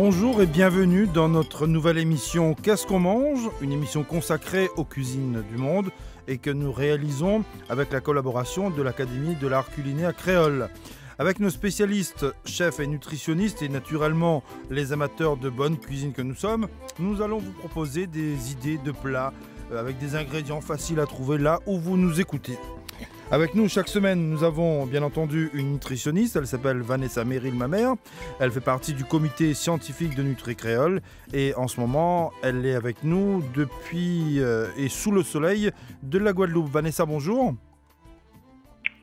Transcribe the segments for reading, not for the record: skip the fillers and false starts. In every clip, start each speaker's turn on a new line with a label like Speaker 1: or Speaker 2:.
Speaker 1: Bonjour et bienvenue dans notre nouvelle émission Qu'est-ce qu'on mange ? Une émission consacrée aux cuisines du monde et que nous réalisons avec la collaboration de l'Académie de l'art culinaire créole. Avec nos spécialistes, chefs et nutritionnistes et naturellement les amateurs de bonne cuisine que nous sommes, nous allons vous proposer des idées de plats avec des ingrédients faciles à trouver là où vous nous écoutez. Avec nous, chaque semaine, nous avons bien entendu une nutritionniste. Elle s'appelle Vanessa Merrill-Mamère. Elle fait partie du comité scientifique de Nutri-Créole. Et en ce moment, elle est avec nous depuis et sous le soleil de la Guadeloupe. Vanessa, bonjour.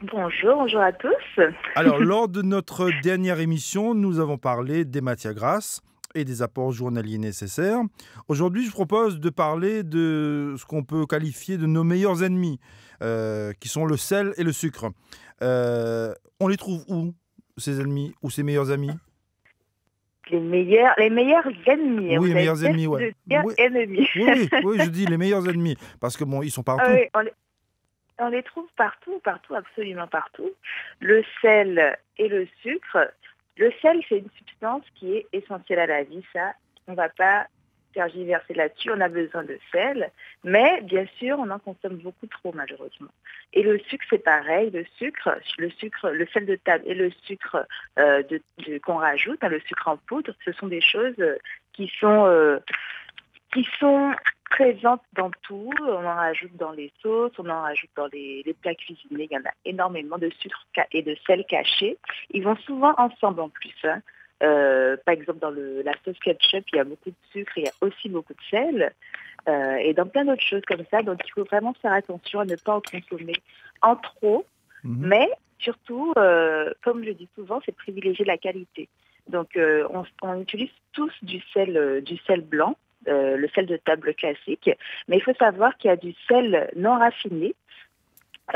Speaker 2: Bonjour à tous.
Speaker 1: Alors, lors de notre dernière émission, nous avons parlé des matières grasses et des apports journaliers nécessaires. Aujourd'hui, je propose de parler de ce qu'on peut qualifier de nos meilleurs ennemis, qui sont le sel et le sucre. On les trouve où, ces ennemis ou ces meilleurs amis ?
Speaker 2: Les meilleurs ennemis.
Speaker 1: Oui, les meilleurs ennemis, ouais.
Speaker 2: Ennemis.
Speaker 1: Oui, je dis les meilleurs ennemis, parce que bon, ils sont partout.
Speaker 2: Oui, on les trouve partout, absolument partout. Le sel et le sucre. Le sel, c'est une substance qui est essentielle à la vie, ça, on ne va pas tergiverser là-dessus, on a besoin de sel, mais bien sûr, on en consomme beaucoup trop, malheureusement. Et le sucre, c'est pareil, le sel de table et le sucre qu'on rajoute, le sucre en poudre, ce sont des choses qui sont présentes dans tout. On en rajoute dans les sauces, on en rajoute dans les plats cuisinés. Il y en a énormément de sucre et de sel cachés. Ils vont souvent ensemble en plus. Par exemple, dans la sauce ketchup, il y a beaucoup de sucre, il y a aussi beaucoup de sel. Et dans plein d'autres choses comme ça. Donc, il faut vraiment faire attention à ne pas en consommer en trop. Mais surtout, comme je dis souvent, c'est privilégier la qualité. Donc, on utilise tous du sel blanc. Le sel de table classique, mais il faut savoir qu'il y a du sel non raffiné.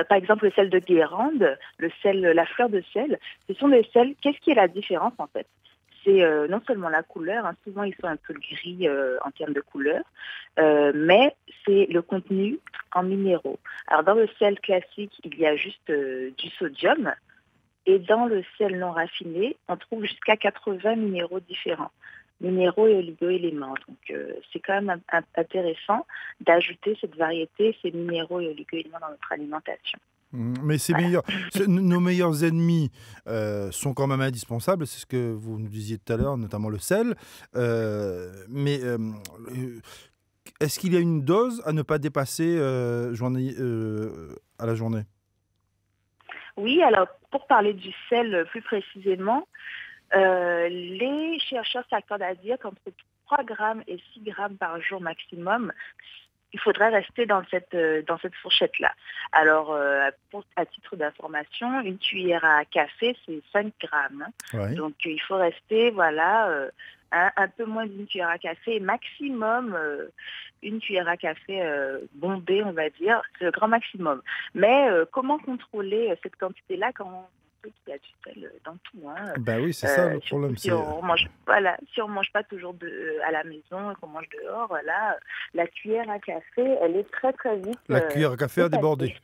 Speaker 2: Par exemple, le sel de Guérande, la fleur de sel, ce sont des sels. Qu'est-ce qui est la différence en fait ? C'est non seulement la couleur, souvent ils sont un peu gris en termes de couleur, mais c'est le contenu en minéraux. Alors dans le sel classique, il y a juste du sodium, et dans le sel non raffiné, on trouve jusqu'à 80 minéraux différents. Minéraux et oligo-éléments. Donc, c'est quand même intéressant d'ajouter cette variété, ces minéraux et oligo-éléments dans notre alimentation.
Speaker 1: Mais nos meilleurs ennemis sont quand même indispensables, c'est ce que vous nous disiez tout à l'heure, notamment le sel. Mais est-ce qu'il y a une dose à ne pas dépasser à la journée ?
Speaker 2: Oui, alors pour parler du sel plus précisément, les chercheurs s'accordent à dire qu'entre 3 grammes et 6 grammes par jour maximum, il faudrait rester dans cette fourchette-là. Alors, à titre d'information, une cuillère à café, c'est 5 grammes.
Speaker 1: Ouais.
Speaker 2: Donc, il faut rester, un peu moins d'une cuillère à café, maximum une cuillère à café bombée, on va dire, c'est le grand maximum. Mais comment contrôler cette quantité-là quand on sait qu'il y a du sel dans tout
Speaker 1: Ben oui, c'est ça le problème.
Speaker 2: Si on mange pas toujours à la maison et qu'on mange dehors, la cuillère à café, elle est très très vite.
Speaker 1: La cuillère à café a débordé.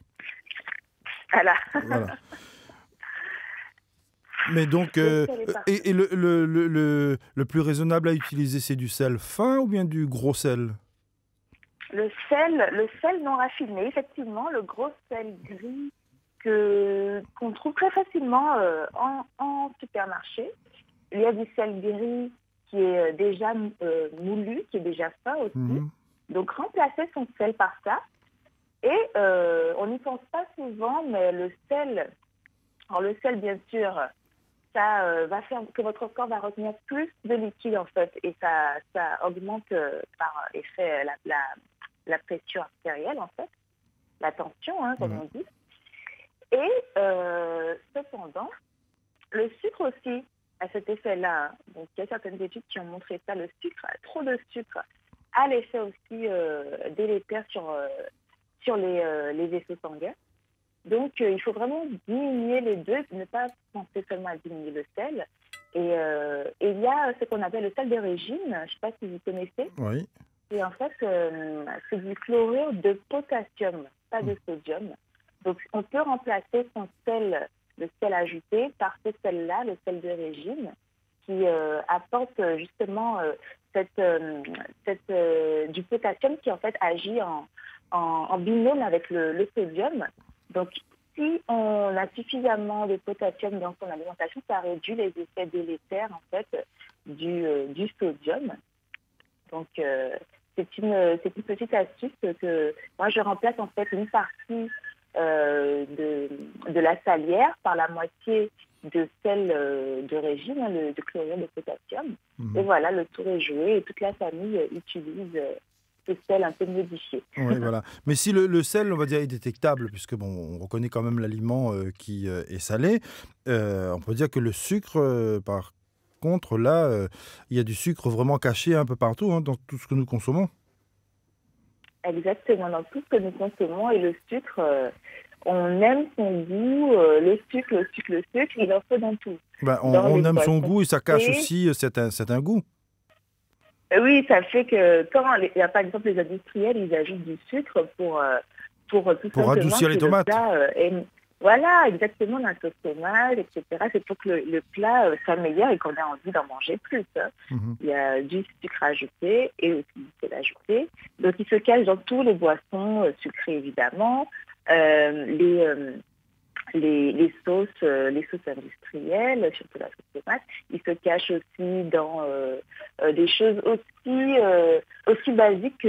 Speaker 2: Voilà.
Speaker 1: Mais donc, et le plus raisonnable à utiliser, c'est du sel fin ou bien du gros sel ?
Speaker 2: Le sel non raffiné, effectivement, le gros sel gris qu'on trouve très facilement en supermarché. Il y a du sel gris qui est déjà moulu, qui est déjà fin aussi. Donc, remplacer son sel par ça. Et on n'y pense pas souvent, mais le sel, bien sûr, ça va faire que votre corps va retenir plus de liquide en fait, et ça augmente par effet la pression artérielle en fait, la tension comme on dit. Et cependant, le sucre aussi a cet effet-là. Donc il y a certaines études qui ont montré ça. Le sucre, trop de sucre, a l'effet aussi délétère sur les vaisseaux sanguins. Donc, il faut vraiment diminuer les deux, ne pas penser seulement à diminuer le sel. Et il y a ce qu'on appelle le sel de régime, je ne sais pas si vous connaissez.
Speaker 1: Oui.
Speaker 2: Et en fait, c'est du chlorure de potassium, pas de sodium. Donc, on peut remplacer le sel ajouté par ce sel-là, le sel de régime. qui apporte justement du potassium qui en fait agit en binôme avec le sodium. Donc, si on a suffisamment de potassium dans son alimentation, ça réduit les effets délétères en fait du sodium. Donc, c'est une petite astuce que moi je remplace en fait une partie de la salière par la moitié de sel de régime, de chlorure de potassium. Et voilà, le tour est joué et toute la famille utilise ce sel un peu modifié.
Speaker 1: Oui, voilà. Mais si le sel, on va dire, est détectable, puisque on reconnaît quand même l'aliment qui est salé, on peut dire que le sucre, par contre, là, il y a du sucre vraiment caché un peu partout, hein, dans tout ce que nous consommons.
Speaker 2: Exactement, dans tout ce que nous consommons. Et le sucre, on aime son goût, le sucre, il en faut dans tout.
Speaker 1: On aime son goût et ça cache aussi un goût.
Speaker 2: Oui, ça fait que quand il y a par exemple les industriels, ils ajoutent du sucre pour
Speaker 1: pour adoucir les tomates.
Speaker 2: Voilà, exactement, la sauce tomate, etc. C'est pour que le plat s'améliore et qu'on ait envie d'en manger plus. Il y a du sucre ajouté et aussi du sel ajouté. Donc, il se cache dans tous les boissons sucrées, évidemment. Les sauces industrielles, surtout la sauce tomate, il se cache aussi dans des choses aussi basiques que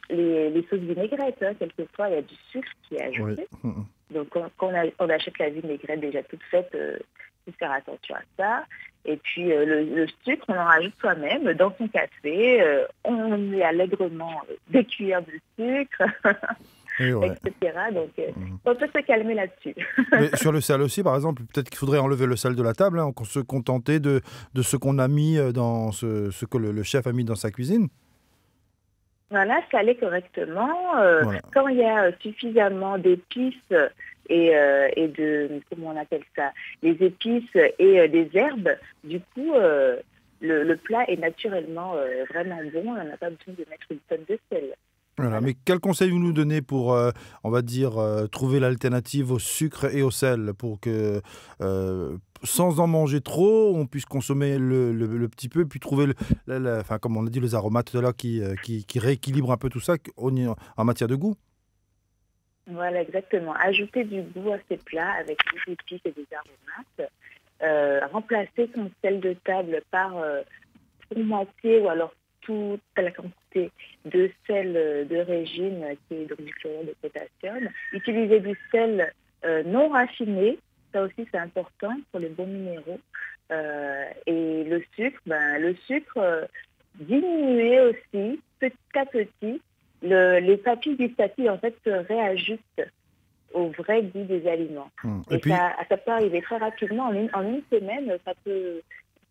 Speaker 2: les sauces vinaigrettes. Quelquefois, il y a du sucre qui est ajouté. Oui. Donc, quand on achète la vinaigrette déjà toute faite, il faut faire attention à ça. Et puis, le sucre, on en rajoute soi-même dans son café. On met allègrement des cuillères de sucre. Etc. Donc, on peut se calmer là-dessus.
Speaker 1: Mais sur le sel aussi, par exemple, peut-être qu'il faudrait enlever le sel de la table, qu'on se contenter de ce qu'on a mis dans ce que le chef a mis dans sa cuisine.
Speaker 2: Voilà, saler correctement. Voilà. Quand il y a suffisamment d'épices et de, comment on appelle ça, les épices et des herbes, du coup, le plat est naturellement vraiment bon. On n'a pas besoin de mettre une tonne de sel.
Speaker 1: Voilà, mais quel conseil vous nous donnez pour, on va dire, trouver l'alternative au sucre et au sel pour que, sans en manger trop, on puisse consommer le petit peu, puis trouver, comme on a dit, les aromates tout à l'heure qui rééquilibrent un peu tout ça en matière de goût?
Speaker 2: Voilà, exactement. Ajouter du goût à ces plats avec des épices et des aromates. Remplacer son sel de table par pour moitié ou alors toute la quantité de sel de régime qui est donc du chlorure de potassium. Utiliser du sel non raffiné, ça aussi c'est important pour les bons minéraux. Et le sucre, diminuer aussi petit à petit. Les papilles gustatives en fait se réajustent au vrai goût des aliments. Et puis, ça peut arriver très rapidement, en une semaine, ça peut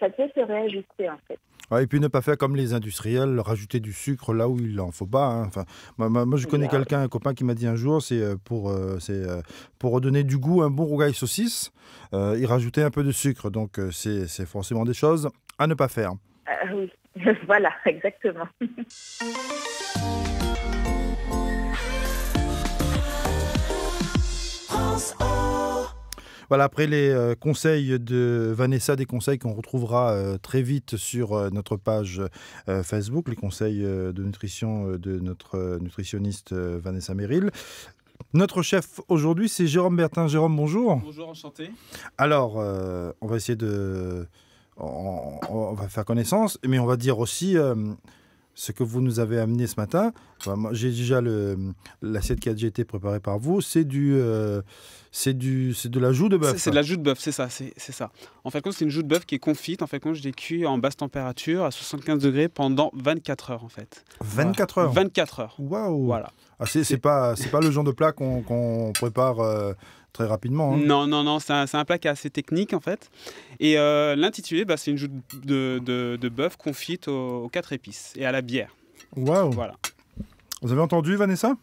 Speaker 2: se réajuster en fait.
Speaker 1: Ouais, et puis ne pas faire comme les industriels, rajouter du sucre là où il n'en faut pas. Hein. Enfin, moi, je connais un copain qui m'a dit un jour, c'est pour redonner du goût à un bon rougail saucisse, il rajoutait un peu de sucre. Donc c'est forcément des choses à ne pas faire.
Speaker 2: Oui, voilà, exactement.
Speaker 1: Voilà, après les conseils de Vanessa, des conseils qu'on retrouvera très vite sur notre page Facebook, les conseils de nutrition de notre nutritionniste Vanessa Merrill. Notre chef aujourd'hui, c'est Jérôme Bertin. Jérôme, bonjour.
Speaker 3: Bonjour, enchanté.
Speaker 1: Alors, on va essayer on va faire connaissance, mais on va dire aussi ce que vous nous avez amené ce matin. Enfin, moi, j'ai déjà l'assiette qui a déjà été préparée par vous. C'est de la joue de bœuf.
Speaker 3: C'est de la joue de bœuf, c'est ça. En fait, c'est une joue de bœuf qui est confite. En fait, je l'ai cuit en basse température à 75 degrés pendant 24 heures en fait.
Speaker 1: 24 heures.
Speaker 3: 24 heures.
Speaker 1: Waouh.
Speaker 3: Voilà.
Speaker 1: Ah, c'est pas le genre de plat qu'on prépare très rapidement. Hein.
Speaker 3: Non, c'est un plat qui est assez technique en fait. Et l'intitulé, c'est une joue de bœuf confite aux 4 épices et à la bière.
Speaker 1: Waouh.
Speaker 3: Voilà.
Speaker 1: Vous avez entendu, Vanessa ?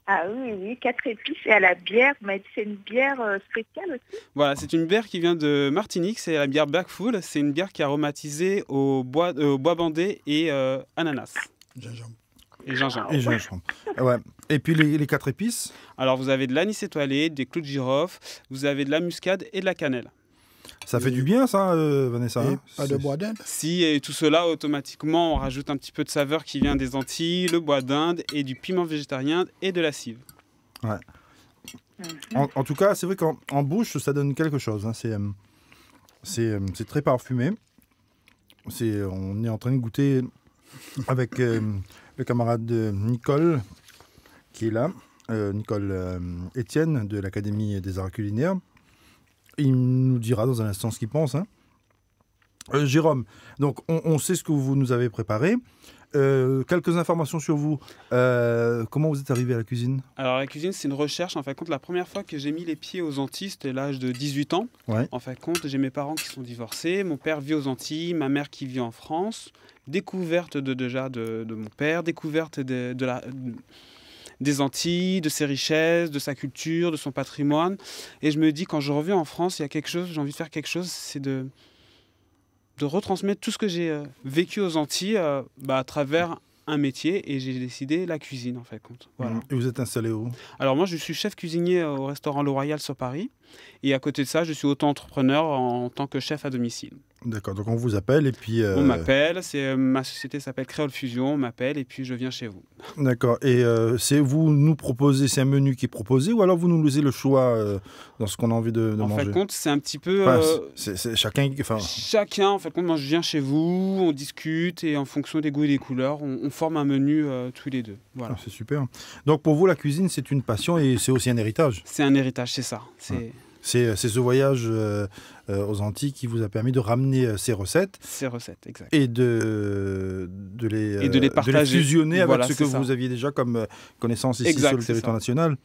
Speaker 2: Ah oui, 4 épices et à la bière, mais c'est une bière spéciale aussi.
Speaker 3: Voilà, c'est une bière qui vient de Martinique, c'est la bière Blackfoot. C'est une bière qui est aromatisée au bois bandé et ananas.
Speaker 1: Gingembre.
Speaker 3: Et gingembre.
Speaker 1: Et gingembre. Ouais. Et puis les 4 épices ?
Speaker 3: Alors vous avez de l'anis étoilé, des clous de girofle, vous avez de la muscade et de la cannelle.
Speaker 1: Ça fait du bien, ça, Vanessa.
Speaker 4: Et
Speaker 1: hein.
Speaker 4: pas de bois d'Inde.
Speaker 3: Si, et tout cela, automatiquement, on rajoute un petit peu de saveur qui vient des Antilles, le bois d'Inde et du piment végétarien et de la cive.
Speaker 1: En tout cas, c'est vrai qu'en bouche, ça donne quelque chose. Hein. C'est très parfumé. On est en train de goûter avec le camarade Nicole, qui est là. Nicole Étienne, de l'Académie des arts culinaires. Il nous dira dans un instant ce qu'il pense. Hein. Jérôme, donc on sait ce que vous nous avez préparé. Quelques informations sur vous. Comment vous êtes arrivé à la cuisine ?
Speaker 3: Alors la cuisine, c'est une recherche. En fin de compte, la première fois que j'ai mis les pieds aux Antilles, c'était à l'âge de 18 ans.
Speaker 1: Ouais.
Speaker 3: En fin de compte, j'ai mes parents qui sont divorcés, mon père vit aux Antilles, ma mère qui vit en France. Découverte de mon père, découverte des Antilles, de ses richesses, de sa culture, de son patrimoine. Et je me dis, quand je reviens en France, il y a quelque chose, j'ai envie de faire quelque chose, c'est de retransmettre tout ce que j'ai vécu aux Antilles à travers un métier, et j'ai décidé la cuisine en fait compte. Voilà.
Speaker 1: Et vous êtes installé où ?
Speaker 3: Alors moi je suis chef cuisinier au restaurant Le Royal sur Paris, et à côté de ça je suis auto-entrepreneur en tant que chef à domicile.
Speaker 1: D'accord, donc on vous appelle et puis...
Speaker 3: On m'appelle, ma société s'appelle Créole Fusion, on m'appelle et puis je viens chez vous.
Speaker 1: D'accord, et c'est vous nous proposez, c'est un menu qui est proposé, ou alors vous nous laissez le choix dans ce qu'on a envie de manger ?
Speaker 3: En fait compte, c'est un petit peu...
Speaker 1: c'est chacun...
Speaker 3: Chacun, en fait compte, moi je viens chez vous, on discute, et en fonction des goûts et des couleurs, on forme un menu tous les deux. Voilà.
Speaker 1: C'est super. Donc pour vous, la cuisine, c'est une passion et c'est aussi un héritage ?
Speaker 3: C'est un héritage, c'est ça.
Speaker 1: C'est ce voyage aux Antilles qui vous a permis de ramener ces recettes.
Speaker 3: Ces recettes, exact.
Speaker 1: Et de les
Speaker 3: partager.
Speaker 1: De les fusionner
Speaker 3: voilà,
Speaker 1: avec ce que
Speaker 3: ça.
Speaker 1: vous aviez déjà comme connaissance ici
Speaker 3: exact,
Speaker 1: sur le territoire national.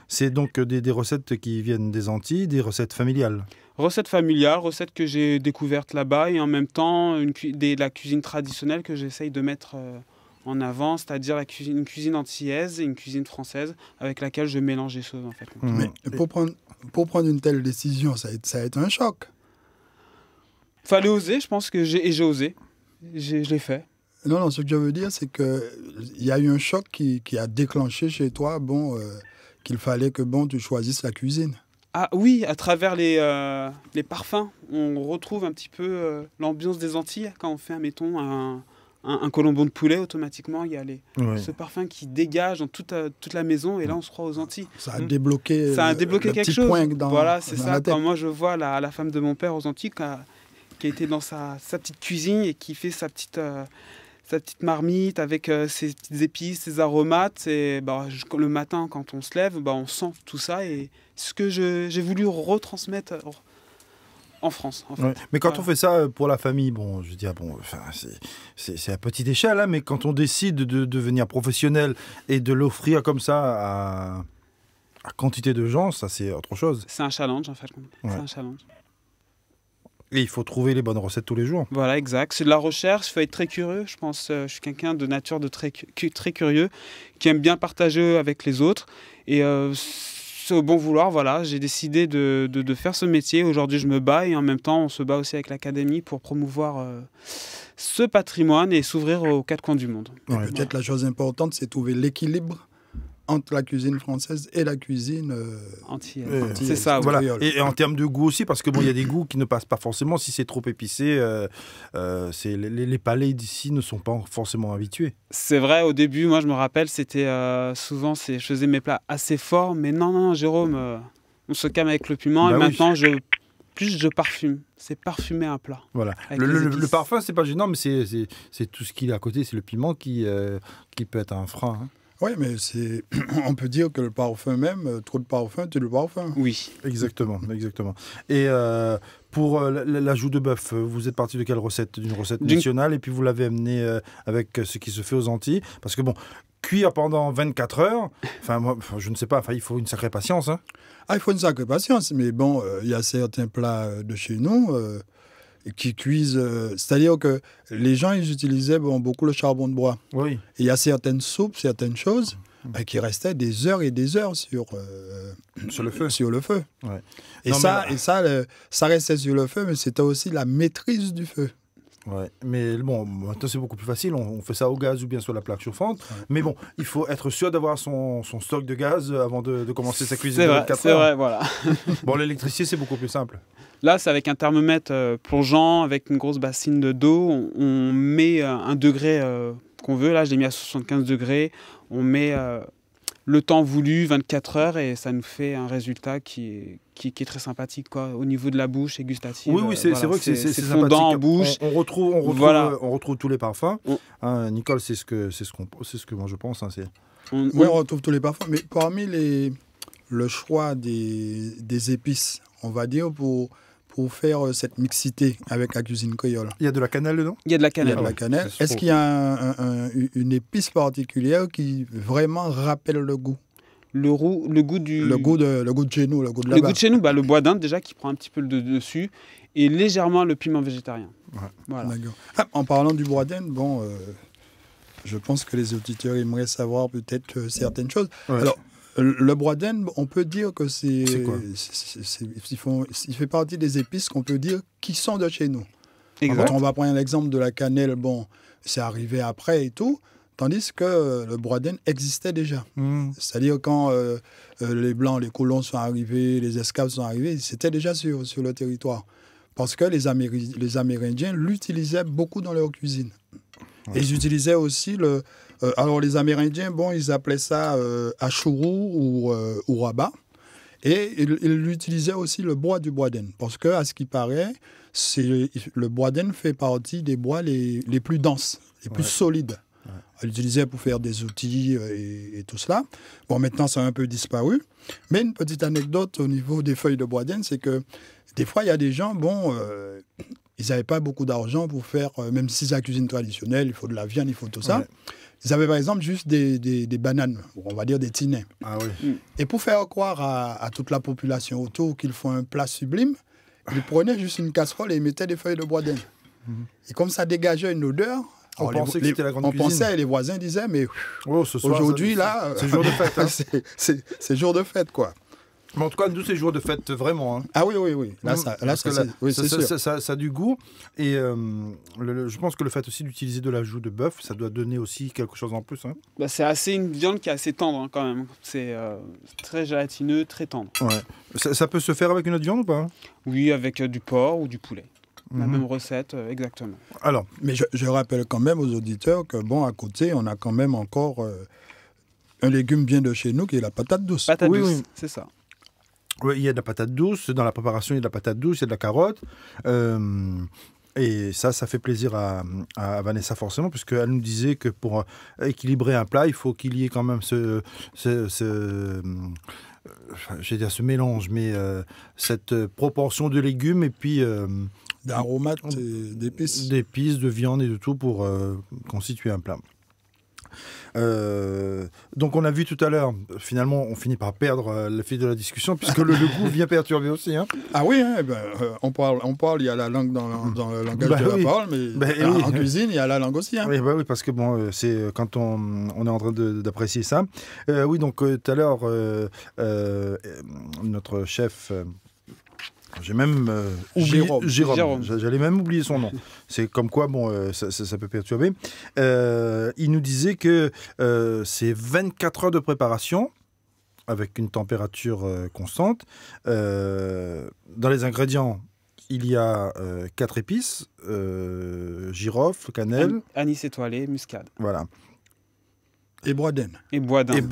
Speaker 1: C'est donc des recettes qui viennent des Antilles, des recettes familiales.
Speaker 3: Recettes familiales, recettes que j'ai découvertes là-bas, et en même temps la cuisine traditionnelle que j'essaye de mettre en avant, c'est-à-dire une cuisine antillaise et une cuisine française avec laquelle je mélange les choses en fait.
Speaker 4: Mais pour prendre une telle décision, ça a été un choc.
Speaker 3: Fallait oser, je pense que j'ai osé. Je l'ai fait.
Speaker 4: Non, ce que je veux dire, c'est qu'il y a eu un choc qui a déclenché chez toi qu'il fallait que tu choisisses la cuisine.
Speaker 3: Ah oui, à travers les parfums, on retrouve un petit peu l'ambiance des Antilles. Quand on fait, admettons, un colombon de poulet, automatiquement, il y a ce parfum qui dégage dans toute la maison, et là, on se croit aux Antilles.
Speaker 4: Ça a débloqué,
Speaker 3: quelque chose. Voilà, c'est
Speaker 4: dans
Speaker 3: ça.
Speaker 4: la tête.
Speaker 3: Quand moi, je vois la femme de mon père aux Antilles qui a été dans sa petite cuisine et qui fait sa petite marmite avec ses petites épices, ses aromates. Et le matin, quand on se lève, on sent tout ça. Et ce que j'ai voulu retransmettre en France. En fait.
Speaker 1: Ouais. Mais quand on fait ça pour la famille, je veux dire, c'est à petite échelle, hein, mais quand on décide de devenir professionnel et de l'offrir comme ça à quantité de gens, ça c'est autre chose.
Speaker 3: C'est un challenge en fait. Ouais. C'est un challenge.
Speaker 1: Et il faut trouver les bonnes recettes tous les jours.
Speaker 3: Voilà, exact. C'est de la recherche, il faut être très curieux. Je pense je suis quelqu'un de nature très curieux, qui aime bien partager avec les autres. Et au bon vouloir, voilà, j'ai décidé de faire ce métier. Aujourd'hui, je me bats, et en même temps, on se bat aussi avec l'Académie pour promouvoir ce patrimoine et s'ouvrir aux quatre coins du monde.
Speaker 4: Ouais, peut-être la chose importante, c'est trouver l'équilibre entre la cuisine française et la cuisine
Speaker 3: antillaise. C'est ça,
Speaker 1: voilà. Et en termes de goût aussi, parce que il y a des goûts qui ne passent pas forcément si c'est trop épicé. Les palais d'ici ne sont pas forcément habitués.
Speaker 3: C'est vrai, au début, moi je me rappelle, c'était souvent, je faisais mes plats assez forts, mais non, Jérôme, on se calme avec le piment, et maintenant plus je parfume. C'est parfumer un plat.
Speaker 1: Voilà. Le parfum, c'est pas gênant, mais c'est tout ce qu'il y a à côté, c'est le piment qui peut être un frein. Hein.
Speaker 4: Oui, mais on peut dire que le parfum même, trop de parfum, tue le parfum.
Speaker 3: Oui.
Speaker 1: Exactement. Et pour l'ajout de bœuf, vous êtes parti de quelle recette ? D'une recette nationale, et puis vous l'avez amené avec ce qui se fait aux Antilles. Parce que cuire pendant 24 heures, moi, je ne sais pas, il faut une sacrée patience. Hein.
Speaker 4: Il faut une sacrée patience, mais il y a certains plats de chez nous qui cuisent, c'est-à-dire que les gens, ils utilisaient beaucoup le charbon de bois.
Speaker 1: Oui.
Speaker 4: Et il y a certaines soupes, certaines choses qui restaient des heures et des heures sur le feu.
Speaker 1: Ouais.
Speaker 4: Et ça restait sur le feu, mais c'était aussi la maîtrise du feu.
Speaker 1: Ouais. Mais bon, maintenant c'est beaucoup plus facile, on fait ça au gaz ou bien sur la plaque chauffante. Ouais. Mais bon, il faut être sûr d'avoir son stock de gaz avant de commencer sa cuisine de 24 heures.
Speaker 3: C'est vrai, voilà.
Speaker 1: Bon, l'électricité, c'est beaucoup plus simple.
Speaker 3: Là, c'est avec un thermomètre plongeant, avec une grosse bassine d'eau. On met un degré qu'on veut. Là, je l'ai mis à 75 degrés. On met le temps voulu, 24 heures, et ça nous fait un résultat qui est très sympathique, quoi, au niveau de la bouche et gustative.
Speaker 1: Oui, c'est vrai que c'est
Speaker 3: fondant
Speaker 1: sympathique.
Speaker 3: En bouche.
Speaker 1: On retrouve tous les parfums. Nicole, c'est ce que moi je pense.
Speaker 4: Oui, on retrouve tous les parfums, mais parmi le choix des épices, on va dire, pour faire cette mixité avec la cuisine créole.
Speaker 1: Il y a de la cannelle dedans ?
Speaker 3: Il y a de la cannelle.
Speaker 4: Est-ce qu'il y a une épice particulière qui vraiment rappelle le goût ?
Speaker 3: Le goût du...
Speaker 4: Le goût de chez nous, le goût de là-bas.
Speaker 3: Le goût de chez nous, le bois d'Inde déjà qui prend un petit peu le dessus, et légèrement le piment végétarien.
Speaker 1: Ouais.
Speaker 3: Voilà.
Speaker 4: En parlant du bois d'Inde, je pense que les auditeurs aimeraient savoir peut-être certaines choses. Ouais. Alors, le bois d'Inde, on peut dire que il fait partie des épices qu'on peut dire qui sont de chez nous.
Speaker 3: Exact.
Speaker 4: Quand on va prendre l'exemple de la cannelle, c'est arrivé après et tout, tandis que le bois d'Inde existait déjà. C'est-à-dire quand les Blancs, les colons sont arrivés, les esclaves sont arrivés, c'était déjà sur le territoire. Parce que les Amérindiens l'utilisaient beaucoup dans leur cuisine. Ouais. Et ils utilisaient aussi alors les Amérindiens, ils appelaient ça achourou ou rabat. Et ils utilisaient aussi le bois du bois d'Inde. Parce qu'à ce qui paraît, le bois d'Inde fait partie des bois les plus denses, les plus solides. Ouais. Ils l'utilisaient pour faire des outils et tout cela. Maintenant, ça a un peu disparu. Mais une petite anecdote au niveau des feuilles de bois d'Inde, c'est que des fois, il y a des gens, ils n'avaient pas beaucoup d'argent pour faire, même si c'est la cuisine traditionnelle, il faut de la viande, il faut tout ça. Ouais. Ils avaient par exemple juste des bananes, on va dire des tinets.
Speaker 1: Ah oui.
Speaker 4: Et pour faire croire à toute la population autour qu'ils font un plat sublime, ils prenaient juste une casserole et ils mettaient des feuilles de bois d'Inde. Et comme ça dégageait une odeur,
Speaker 1: on pensait que c'était la grande cuisine.
Speaker 4: Pensait, et les voisins disaient, mais aujourd'hui, là,
Speaker 1: c'est jour de fête. Hein.
Speaker 4: c'est jour de fête, quoi.
Speaker 1: Mais en tout cas, nous, c'est jour de fête vraiment. Hein.
Speaker 4: Ah oui.
Speaker 1: Ça a du goût. Et je pense que le fait aussi d'utiliser de la joue de bœuf, ça doit donner aussi quelque chose en plus. Hein.
Speaker 3: C'est une viande qui est assez tendre quand même. C'est très gélatineux, très tendre.
Speaker 1: Ouais. Ça peut se faire avec une autre viande ou pas ?
Speaker 3: Oui, avec du porc ou du poulet. La même recette, exactement.
Speaker 4: Alors, mais je rappelle quand même aux auditeurs que, à côté, on a quand même encore un légume bien de chez nous qui est la patate douce.
Speaker 3: Patate douce, c'est ça.
Speaker 1: Oui, il y a de la patate douce. Dans la préparation, il y a de la patate douce, il y a de la carotte. Et ça fait plaisir à Vanessa forcément, puisqu'elle nous disait que pour équilibrer un plat, il faut qu'il y ait quand même ce mélange, mais cette proportion de légumes et puis...
Speaker 4: d'aromates, d'épices.
Speaker 1: D'épices, de viande et de tout pour constituer un plat. Donc on a vu tout à l'heure, finalement on finit par perdre le fil de la discussion puisque le goût vient perturber aussi. Hein.
Speaker 4: Ah oui, on parle, il y a la langue dans le langage de la parole, mais en cuisine il y a la langue aussi. Hein.
Speaker 1: Oui, parce que c'est quand on est en train d'apprécier ça. Oui, donc tout à l'heure, notre chef... J'ai même oublié Jérôme. J'allais même oublier son nom. C'est comme quoi, ça peut perturber. Il nous disait que c'est 24 heures de préparation avec une température constante. Dans les ingrédients, il y a 4 épices, girofle, cannelle...
Speaker 3: Anis étoilé, muscade.
Speaker 1: Voilà.
Speaker 4: Et bois d'Inde.
Speaker 3: Et bois d'Inde.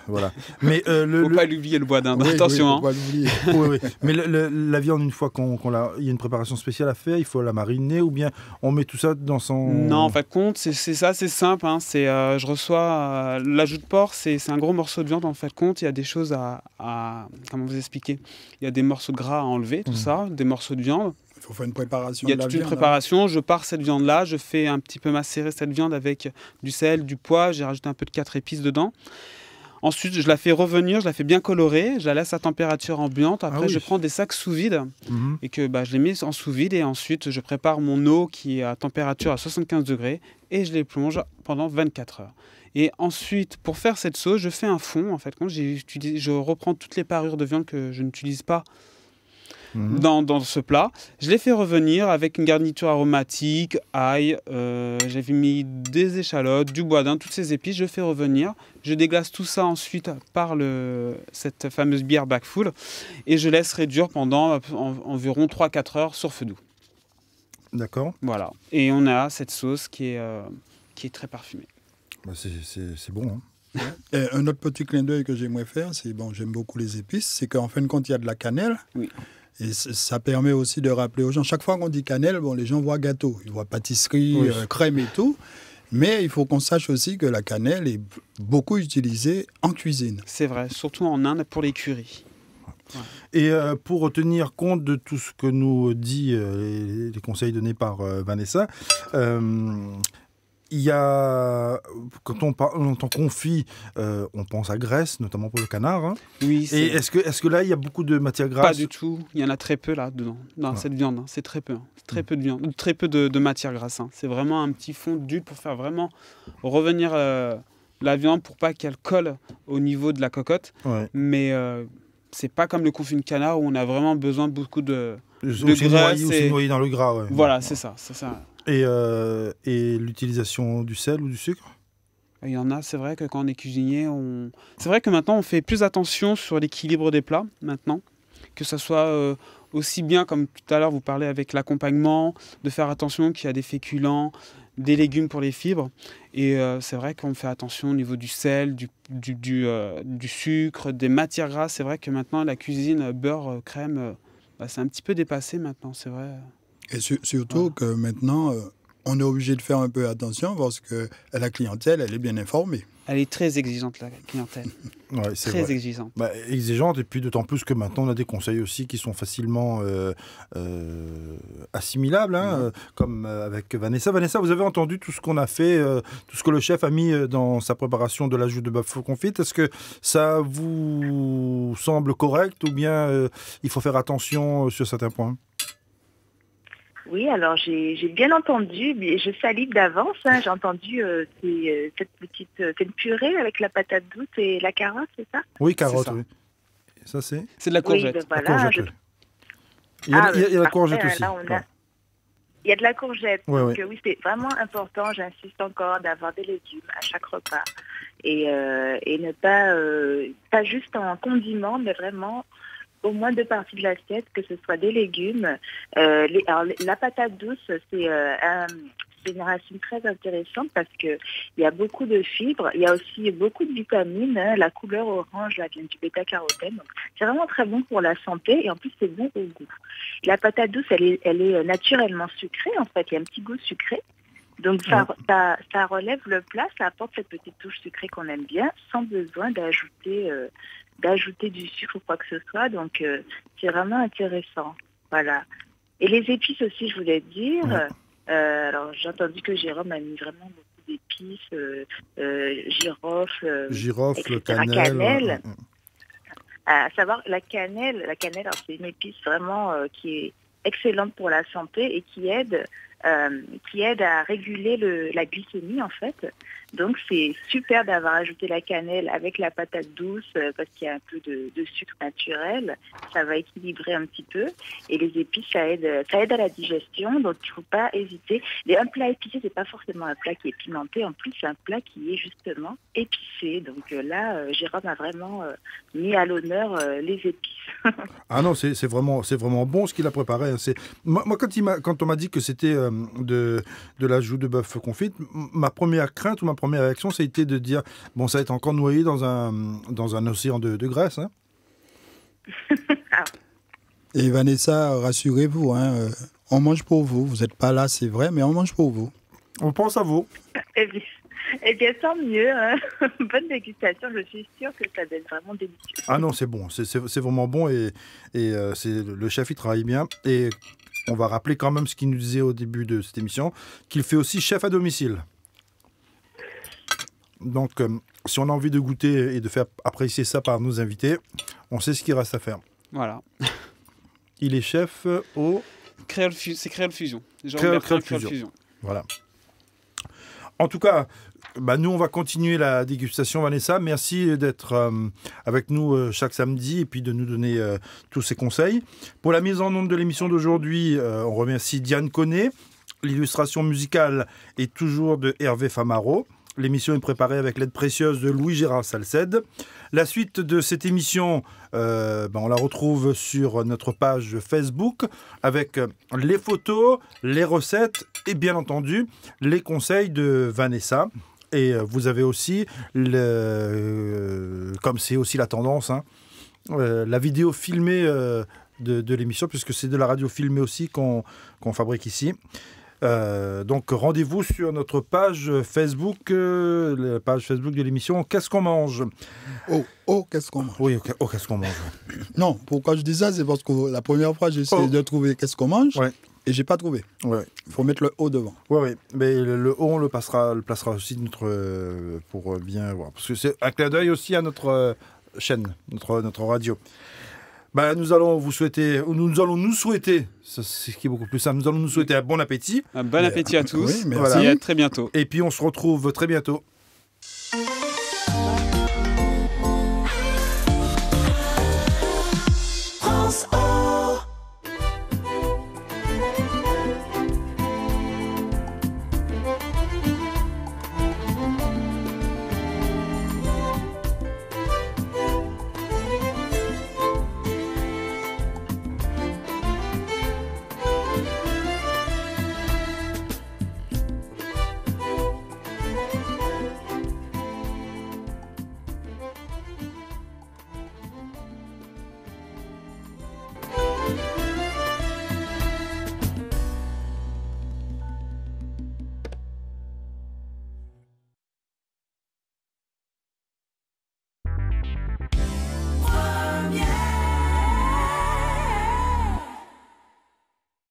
Speaker 1: Voilà. Mais
Speaker 3: faut pas l'oublier, le bois d'Inde. Attention.
Speaker 4: Faut pas l'oublier.
Speaker 1: Oui. Mais la viande, une fois il y a une préparation spéciale à faire, il faut la mariner ou bien on met tout ça dans son...
Speaker 3: Non, en fait, c'est simple. Hein. Je reçois l'ajout de porc, c'est un gros morceau de viande. En fait, il y a des choses à comment vous expliquer. Il y a des morceaux de gras à enlever, tout ça, des morceaux de viande.
Speaker 4: Il faut faire une préparation.
Speaker 3: Il y a toute une préparation. Je pars cette viande-là. Je fais un petit peu macérer cette viande avec du sel, du poivre. J'ai rajouté un peu de 4 épices dedans. Ensuite, je la fais revenir. Je la fais bien colorer. Je la laisse à température ambiante. Après, je prends des sacs sous vide et que je les mets en sous vide. Et ensuite, je prépare mon eau qui est à température à 75 degrés et je les plonge pendant 24 heures. Et ensuite, pour faire cette sauce, je fais un fond. En fait, je reprends toutes les parures de viande que je n'utilise pas dans ce plat. Je l'ai fait revenir avec une garniture aromatique, ail, j'avais mis des échalotes, du bois d'Inde, toutes ces épices. Je fais revenir. Je déglace tout ça ensuite par cette fameuse bière Backfull et je laisse réduire pendant environ 3-4 heures sur feu doux.
Speaker 1: D'accord.
Speaker 3: Voilà. Et on a cette sauce qui est très parfumée.
Speaker 1: Bah, c'est bon. Hein.
Speaker 4: Et un autre petit clin d'œil que j'aimerais faire, j'aime beaucoup les épices, c'est qu'en fin de compte, il y a de la cannelle.
Speaker 3: Oui.
Speaker 4: Et ça permet aussi de rappeler aux gens, chaque fois qu'on dit cannelle, les gens voient gâteau, ils voient pâtisserie, crème et tout. Mais il faut qu'on sache aussi que la cannelle est beaucoup utilisée en cuisine.
Speaker 3: C'est vrai, surtout en Inde pour les currys.
Speaker 1: Ouais. Et pour tenir compte de tout ce que nous dit les conseils donnés par Vanessa, il y a, quand on entend confit, on pense à graisse, notamment pour le canard. Hein.
Speaker 3: Oui.
Speaker 1: Et est-ce que là, il y a beaucoup de matière grasse ?
Speaker 3: Pas du tout. Il y en a très peu là-dedans, dans cette viande. Hein. C'est très peu. C'est très peu de viande, très peu de matière grasse. Hein. C'est vraiment un petit fond d'huile pour faire vraiment revenir la viande pour pas qu'elle colle au niveau de la cocotte. Ouais. Mais c'est pas comme le confit de canard où on a vraiment besoin beaucoup de graisse.
Speaker 1: Aussi noyé dans le gras. Ouais.
Speaker 3: Voilà, c'est ça.
Speaker 1: Et l'utilisation du sel ou du sucre ?
Speaker 3: Il y en a, c'est vrai que quand on est cuisinier, c'est vrai que maintenant on fait plus attention sur l'équilibre des plats, maintenant. Que ça soit aussi bien, comme tout à l'heure vous parlez avec l'accompagnement, de faire attention qu'il y a des féculents, des légumes pour les fibres. Et c'est vrai qu'on fait attention au niveau du sel, du sucre, des matières grasses. C'est vrai que maintenant la cuisine beurre, crème, c'est un petit peu dépassé maintenant, c'est vrai.
Speaker 4: Et surtout que maintenant, on est obligé de faire un peu attention parce que la clientèle, elle est bien informée.
Speaker 3: Elle est très exigeante, la clientèle.
Speaker 1: Ouais, c'est
Speaker 3: très
Speaker 1: vrai.
Speaker 3: Exigeante.
Speaker 1: Exigeante, et puis d'autant plus que maintenant, on a des conseils aussi qui sont facilement assimilables, hein, comme avec Vanessa. Vanessa, vous avez entendu tout ce qu'on a fait, tout ce que le chef a mis dans sa préparation de la joue de bœuf confite. Est-ce que ça vous semble correct ou bien il faut faire attention sur certains points ?
Speaker 2: Oui, alors j'ai bien entendu, mais je salive d'avance. Hein, j'ai entendu c'est une purée avec la patate douce et la carotte, c'est ça ?
Speaker 1: Oui, carotte, oui. Ça, c'est
Speaker 3: de la courgette.
Speaker 2: Oui,
Speaker 1: voilà, la courgette, il y a la courgette aussi.
Speaker 2: Il y a de la courgette.
Speaker 1: Ouais,
Speaker 2: donc oui, c'est vraiment important, j'insiste encore, d'avoir des légumes à chaque repas. Et ne pas juste en condiment, mais vraiment au moins 2 parties de l'assiette, que ce soit des légumes. La patate douce, c'est une racine très intéressante parce qu'il y a beaucoup de fibres. Il y a aussi beaucoup de vitamines. Hein. La couleur orange là, vient du bêta-carotène. Donc, c'est vraiment très bon pour la santé et en plus, c'est bon au goût. La patate douce, elle est naturellement sucrée. En fait, il y a un petit goût sucré. Donc, ça relève le plat, ça apporte cette petite touche sucrée qu'on aime bien sans besoin d'ajouter du sucre ou quoi que ce soit. Donc, c'est vraiment intéressant. Voilà. Et les épices aussi, je voulais dire. Alors, j'ai entendu que Jérôme a mis vraiment beaucoup d'épices, girofle,
Speaker 1: cannelle.
Speaker 2: À savoir, la cannelle, alors, c'est une épice vraiment qui est excellente pour la santé et qui aide à réguler la glycémie, en fait. Donc, c'est super d'avoir ajouté la cannelle avec la patate douce parce qu'il y a un peu de sucre naturel. Ça va équilibrer un petit peu. Et les épices, ça aide à la digestion. Donc, il ne faut pas hésiter. Et un plat épicé, c'est pas forcément un plat qui est pimenté. En plus, c'est un plat qui est justement épicé. Donc là, Jérôme a vraiment mis à l'honneur les épices.
Speaker 1: Ah non, c'est vraiment bon ce qu'il a préparé. Moi, quand on m'a dit que c'était de la joue de bœuf confite, ma première crainte ou ma première réaction, ça a été de dire bon, ça va être encore noyé dans un océan de graisse. Hein.
Speaker 4: Et Vanessa, rassurez-vous, hein, on mange pour vous. Vous n'êtes pas là, c'est vrai, mais on mange pour vous.
Speaker 1: On pense à vous.
Speaker 2: Eh bien, tant mieux. Hein. Bonne dégustation. Je suis sûre que ça doit être vraiment délicieux.
Speaker 1: Ah non, c'est bon. C'est vraiment bon et le chef, il travaille bien. Et on va rappeler quand même ce qu'il nous disait au début de cette émission, qu'il fait aussi chef à domicile. Donc, si on a envie de goûter et de faire apprécier ça par nos invités, on sait ce qu'il reste à faire.
Speaker 3: Voilà.
Speaker 1: Il est chef au...
Speaker 3: C'est Créole Fusion.
Speaker 1: Créole Fusion. Voilà. En tout cas, nous, on va continuer la dégustation, Vanessa. Merci d'être avec nous chaque samedi et puis de nous donner tous ces conseils. Pour la mise en onde de l'émission d'aujourd'hui, on remercie Diane Connet. L'illustration musicale est toujours de Hervé Famaro. L'émission est préparée avec l'aide précieuse de Louis-Gérard Salcède. La suite de cette émission, on la retrouve sur notre page Facebook avec les photos, les recettes et bien entendu les conseils de Vanessa. Et vous avez aussi, comme c'est aussi la tendance, la vidéo filmée de l'émission, puisque c'est de la radio filmée aussi qu'on fabrique ici. Donc rendez-vous sur notre page Facebook, la page Facebook de l'émission Qu'est-ce qu'on mange?
Speaker 4: Qu'est-ce qu'on mange?
Speaker 1: Oui, qu'est-ce qu'on mange?
Speaker 4: Non, pourquoi je dis ça, c'est parce que la première fois j'ai essayé de trouver qu'est-ce qu'on mange et j'ai pas trouvé. Il faut mettre le O devant.
Speaker 1: Oui, mais le O on le placera aussi pour bien voir, parce que c'est un clin d'œil aussi à notre chaîne, notre radio. Nous allons nous souhaiter, c'est ce qui est beaucoup plus simple, nous allons nous souhaiter un bon appétit.
Speaker 3: Un bon appétit à tous,
Speaker 4: merci.
Speaker 3: Et à très bientôt.
Speaker 1: Et puis on se retrouve très bientôt.